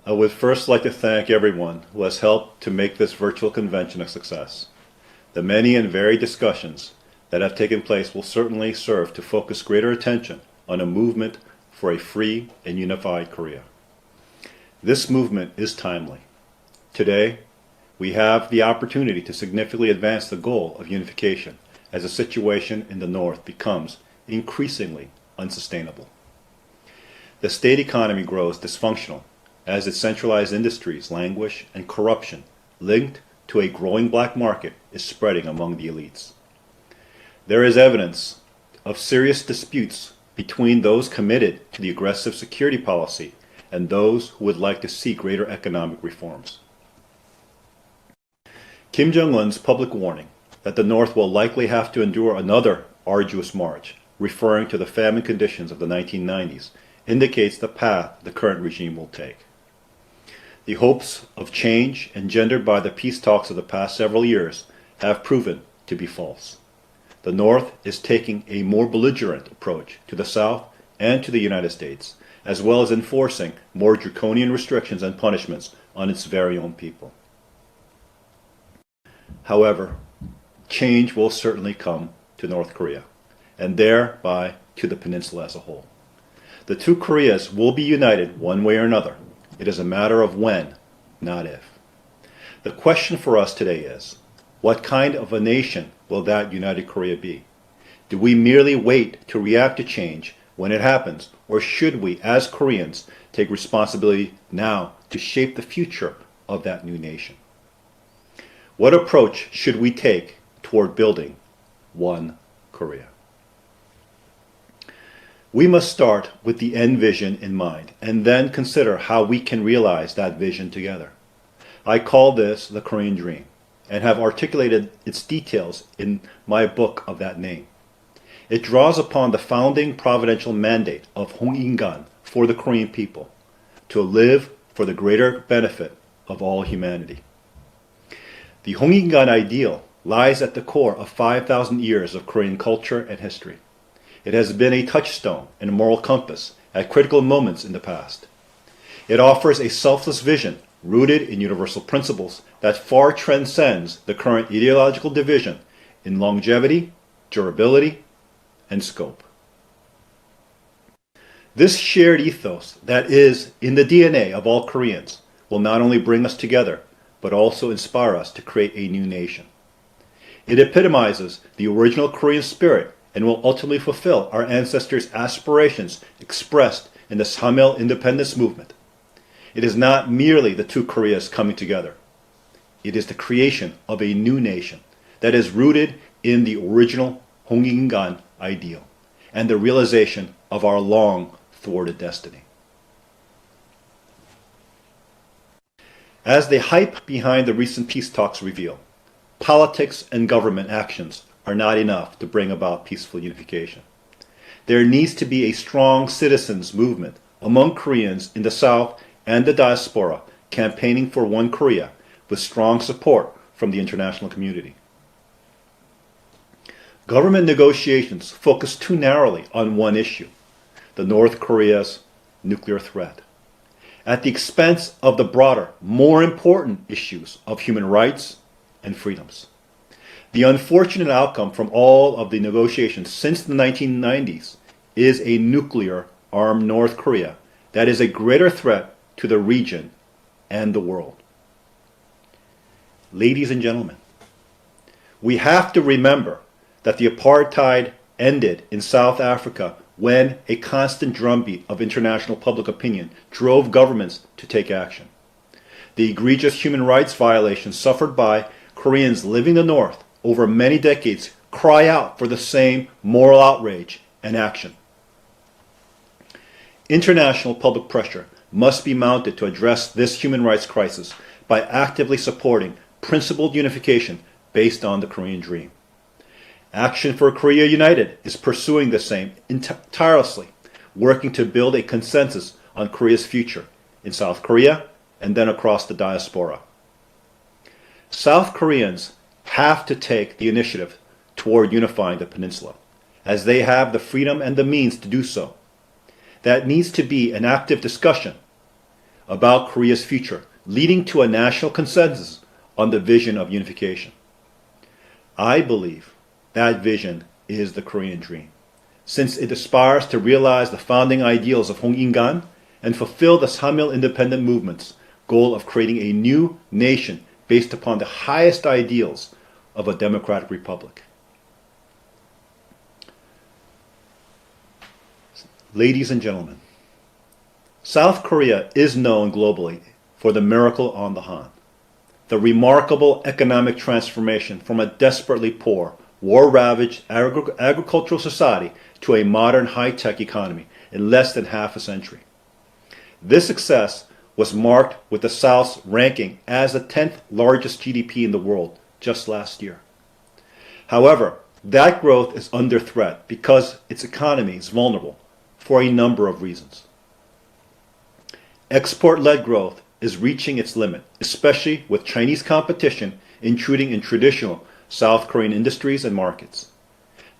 I would first like to thank everyone who has helped to make this virtual convention a success. The many and varied discussions that have taken place will certainly serve to focus greater attention on a movement for a free and unified Korea. This movement is timely. Today, we have the opportunity to significantly advance the goal of unification as the situation in the North becomes increasingly unsustainable. The state economy grows dysfunctional as its centralized industries languish and corruption linked to a growing black market is spreading among the elites. There is evidence of serious disputes between those committed to the aggressive security policy and those who would like to see greater economic reforms. Kim Jong-un's public warning that the North will likely have to endure another arduous march, referring to the famine conditions of the 1990s, indicates the path the current regime will take. The hopes of change engendered by the peace talks of the past several years have proven to be false. The North is taking a more belligerent approach to the South and to the United States, as well as enforcing more draconian restrictions and punishments on its very own people. However, change will certainly come to North Korea, and thereby to the peninsula as a whole. The two Koreas will be united one way or another. It is a matter of when, not if. The question for us today is, what kind of a nation will that united Korea be? Do we merely wait to react to change when it happens, or should we, as Koreans, take responsibility now to shape the future of that new nation? What approach should we take toward building one Korea? We must start with the end vision in mind and then consider how we can realize that vision together. I call this the Korean Dream and have articulated its details in my book of that name. It draws upon the founding providential mandate of Hong In-gan for the Korean people to live for the greater benefit of all humanity. The Hong In-gan ideal lies at the core of 5,000 years of Korean culture and history. It has been a touchstone and a moral compass at critical moments in the past. It offers a selfless vision rooted in universal principles that far transcends the current ideological division in longevity, durability, and scope. This shared ethos that is in the DNA of all Koreans will not only bring us together, but also inspire us to create a new nation. It epitomizes the original Korean spirit and will ultimately fulfill our ancestors' aspirations expressed in the Samil independence movement. It is not merely the two Koreas coming together. It is the creation of a new nation that is rooted in the original Hong In-gan ideal and the realization of our long thwarted destiny. As the hype behind the recent peace talks reveal, politics and government actions are not enough to bring about peaceful unification. There needs to be a strong citizens' movement among Koreans in the South and the diaspora campaigning for one Korea with strong support from the international community. Government negotiations focus too narrowly on one issue, the North Korea's nuclear threat, at the expense of the broader, more important issues of human rights and freedoms. The unfortunate outcome from all of the negotiations since the 1990s is a nuclear-armed North Korea that is a greater threat to the region and the world. Ladies and gentlemen, we have to remember that the apartheid ended in South Africa when a constant drumbeat of international public opinion drove governments to take action. The egregious human rights violations suffered by Koreans living in the North over many decades cry out for the same moral outrage and action. International public pressure must be mounted to address this human rights crisis by actively supporting principled unification based on the Korean Dream. Action for Korea United is pursuing the same tirelessly, working to build a consensus on Korea's future in South Korea and then across the diaspora. South Koreans have to take the initiative toward unifying the peninsula, as they have the freedom and the means to do so. That needs to be an active discussion about Korea's future, leading to a national consensus on the vision of unification. I believe that vision is the Korean dream, since it aspires to realize the founding ideals of Hong In-gan and fulfill the Samil independent movement's goal of creating a new nation based upon the highest ideals of a democratic republic. Ladies and gentlemen, South Korea is known globally for the miracle on the Han, the remarkable economic transformation from a desperately poor, war-ravaged agricultural society to a modern high-tech economy in less than half a century. This success was marked with the South's ranking as the 10th largest GDP in the world just last year. However, that growth is under threat because its economy is vulnerable for a number of reasons. Export-led growth is reaching its limit, especially with Chinese competition intruding in traditional South Korean industries and markets.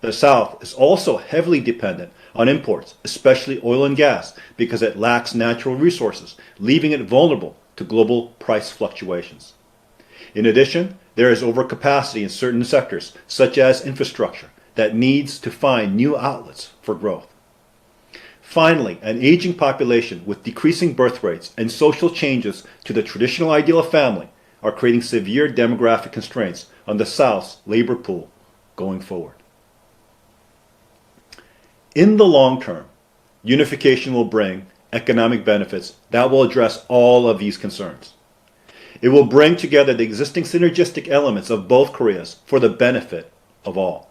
The South is also heavily dependent on imports, especially oil and gas, because it lacks natural resources, leaving it vulnerable to global price fluctuations. In addition, there is overcapacity in certain sectors, such as infrastructure, that needs to find new outlets for growth. Finally, an aging population with decreasing birth rates and social changes to the traditional ideal of family are creating severe demographic constraints on the South's labor pool going forward. In the long term, unification will bring economic benefits that will address all of these concerns. It will bring together the existing synergistic elements of both Koreas for the benefit of all.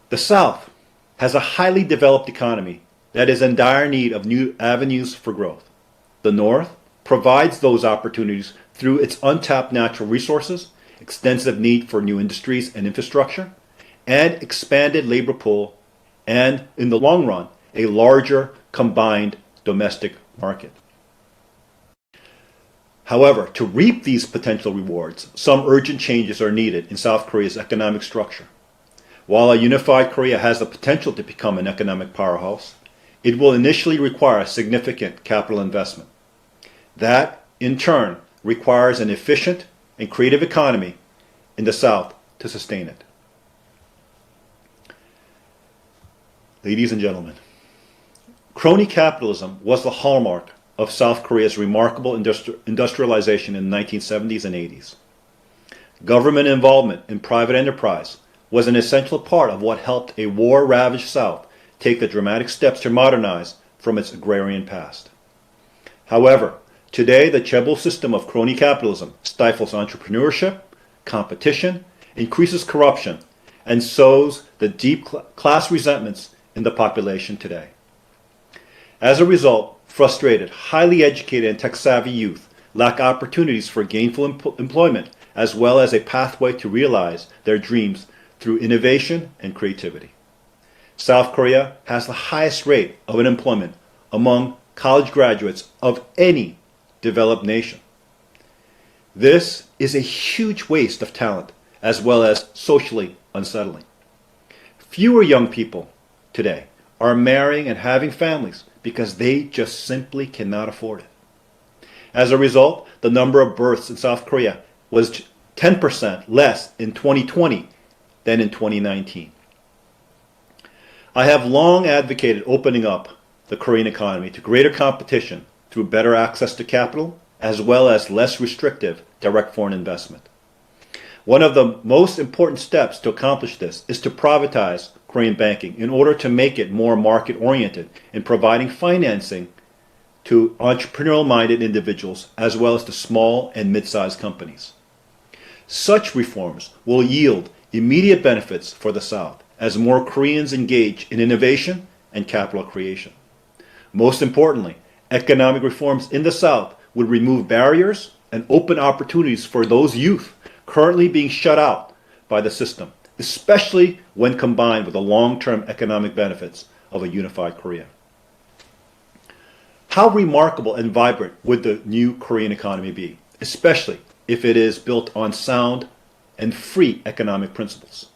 The South has a highly developed economy that is in dire need of new avenues for growth. The North provides those opportunities through its untapped natural resources, extensive need for new industries and infrastructure, and expanded labor pool, and in the long run, a larger combined domestic market. However, to reap these potential rewards, some urgent changes are needed in South Korea's economic structure. While a unified Korea has the potential to become an economic powerhouse, it will initially require significant capital investment. That, in turn, requires an efficient and creative economy in the South to sustain it. Ladies and gentlemen, crony capitalism was the hallmark of South Korea's remarkable industrialization in the 1970s and 80s. Government involvement in private enterprise was an essential part of what helped a war-ravaged South take the dramatic steps to modernize from its agrarian past. However, today the chaebol system of crony capitalism stifles entrepreneurship, competition, increases corruption, and sows the deep class resentments in the population today. As a result, frustrated, highly educated, and tech-savvy youth lack opportunities for gainful employment as well as a pathway to realize their dreams through innovation and creativity. South Korea has the highest rate of unemployment among college graduates of any developed nation. This is a huge waste of talent as well as socially unsettling. Fewer young people today are marrying and having families because they just simply cannot afford it. As a result, the number of births in South Korea was 10% less in 2020 than in 2019. I have long advocated opening up the Korean economy to greater competition through better access to capital as well as less restrictive direct foreign investment. One of the most important steps to accomplish this is to privatize Korean banking in order to make it more market-oriented in providing financing to entrepreneurial-minded individuals as well as to small and mid-sized companies. Such reforms will yield immediate benefits for the South as more Koreans engage in innovation and capital creation. Most importantly, economic reforms in the South would remove barriers and open opportunities for those youth currently being shut out by the system, especially when combined with the long-term economic benefits of a unified Korea. How remarkable and vibrant would the new Korean economy be, especially if it is built on sound and free economic principles?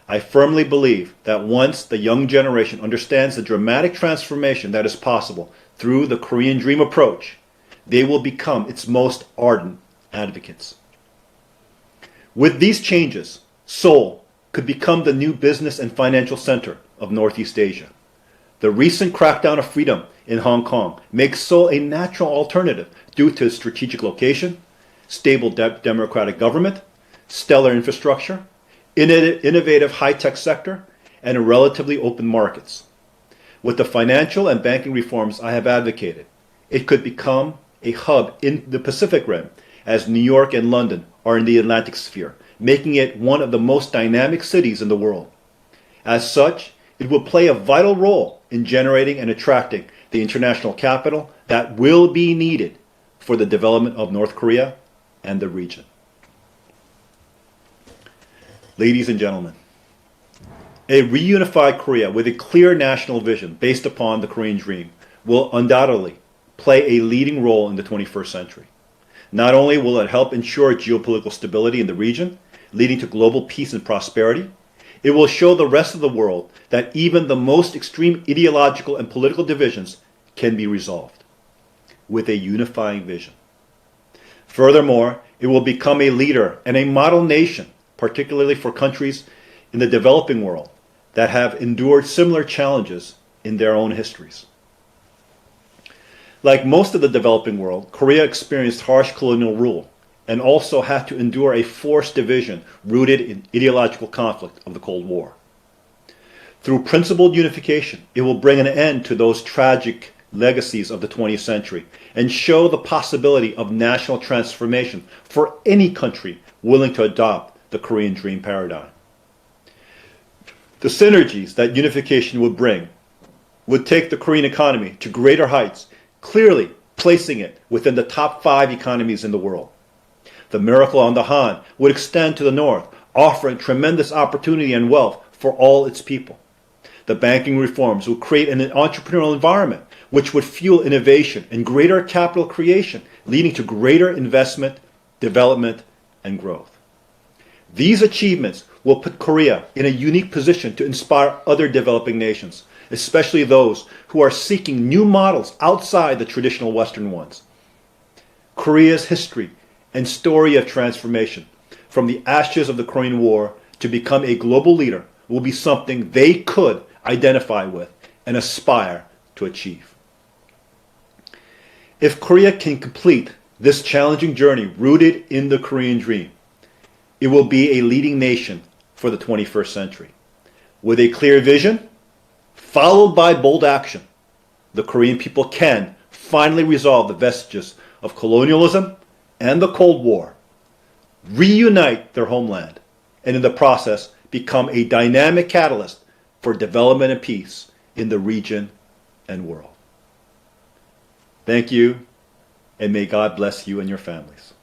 I firmly believe that once the young generation understands the dramatic transformation that is possible through the Korean Dream approach, they will become its most ardent advocates. With these changes, Seoul could become the new business and financial center of Northeast Asia. The recent crackdown of freedom in Hong Kong makes Seoul a natural alternative due to its strategic location, stable democratic government, stellar infrastructure, innovative high-tech sector, and relatively open markets. With the financial and banking reforms I have advocated, it could become a hub in the Pacific Rim, as New York and London are in the Atlantic sphere, making it one of the most dynamic cities in the world. As such, it will play a vital role in generating and attracting the international capital that will be needed for the development of North Korea and the region. Ladies and gentlemen, a reunified Korea with a clear national vision based upon the Korean Dream will undoubtedly play a leading role in the 21st century. Not only will it help ensure geopolitical stability in the region, leading to global peace and prosperity, it will show the rest of the world that even the most extreme ideological and political divisions can be resolved with a unifying vision. Furthermore, it will become a leader and a model nation, particularly for countries in the developing world that have endured similar challenges in their own histories. Like most of the developing world, Korea experienced harsh colonial rule and also had to endure a forced division rooted in ideological conflict of the Cold War. Through principled unification, it will bring an end to those tragic legacies of the 20th century and show the possibility of national transformation for any country willing to adopt the Korean Dream paradigm. The synergies that unification would bring would take the Korean economy to greater heights, clearly placing it within the top 5 economies in the world. The miracle on the Han would extend to the north, offering tremendous opportunity and wealth for all its people. The banking reforms would create an entrepreneurial environment which would fuel innovation and greater capital creation, leading to greater investment, development, and growth. These achievements will put Korea in a unique position to inspire other developing nations, especially those who are seeking new models outside the traditional Western ones. Korea's history and story of transformation, from the ashes of the Korean War to become a global leader, will be something they could identify with and aspire to achieve. If Korea can complete this challenging journey rooted in the Korean Dream, it will be a leading nation for the 21st century. With a clear vision, followed by bold action, the Korean people can finally resolve the vestiges of colonialism and the Cold War, reunite their homeland, and in the process become a dynamic catalyst for development and peace in the region and world. Thank you, and may God bless you and your families.